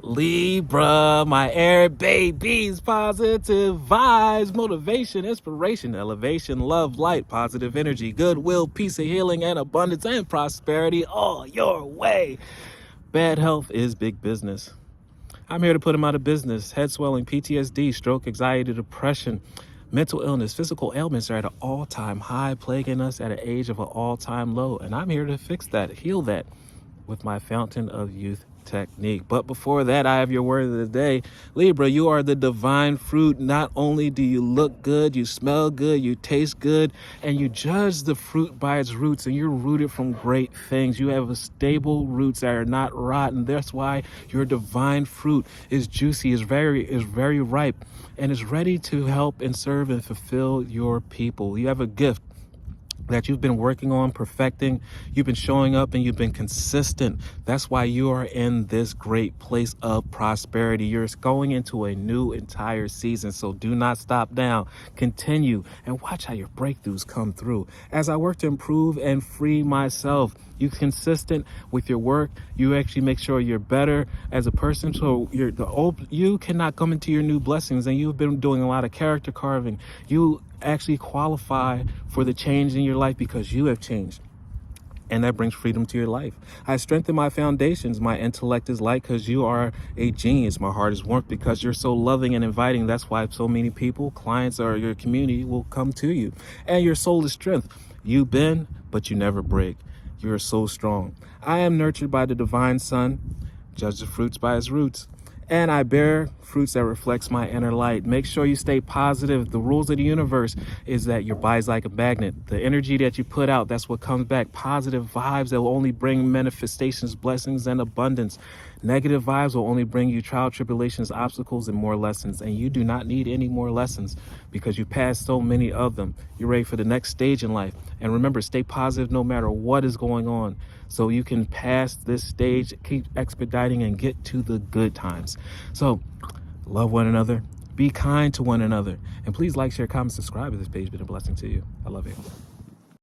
Libra, my air babies, positive vibes, motivation, inspiration, elevation, love, light, positive energy, goodwill, peace, and healing, and abundance and prosperity all your way. Bad health is big business. I'm here to put them out of business. Head swelling, PTSD, stroke, anxiety, depression, mental illness, physical ailments are at an all-time high, plaguing us at an age of an all-time low. And I'm here to fix that, heal that with my Fountain of Youth technique. But before that, I have your word of the day. Libra, you are the divine fruit. Not only do you look good, you smell good, you taste good, and you judge the fruit by its roots, and you're rooted from great things. You have a stable roots that are not rotten. That's why your divine fruit is juicy, is very ripe, and is ready to help and serve and fulfill your people. You have a gift that you've been working on perfecting. You've been showing up and you've been consistent. That's why you are in this great place of prosperity. You're going into a new entire season. So do not stop now. Continue and watch how your breakthroughs come through. As I work to improve and free myself, you consistent with your work. You actually make sure you're better as a person. So you cannot come into your new blessings, and you've been doing a lot of character carving. You actually qualify for the change in your life because you have changed, and that brings freedom to your life. I strengthen my foundations. My intellect is light because you are a genius. My heart is warmth because you're so loving and inviting. That's why so many people, clients, or your community will come to you. And your soul is strength. You bend, but you never break. You're so strong. I am nurtured by the divine sun. Judge the fruits by its roots. And I bear fruits that reflects my inner light. Make sure you stay positive. The rules of the universe is that your body's like a magnet. The energy that you put out, that's what comes back. Positive vibes that will only bring manifestations, blessings, and abundance. Negative vibes will only bring you trial, tribulations, obstacles, and more lessons. And you do not need any more lessons because you passed so many of them. You're ready for the next stage in life. And remember, stay positive no matter what is going on, so you can pass this stage, keep expediting, and get to the good times. So love one another, be kind to one another, and please like, share, comment, subscribe if this page has been a blessing to you. I love you.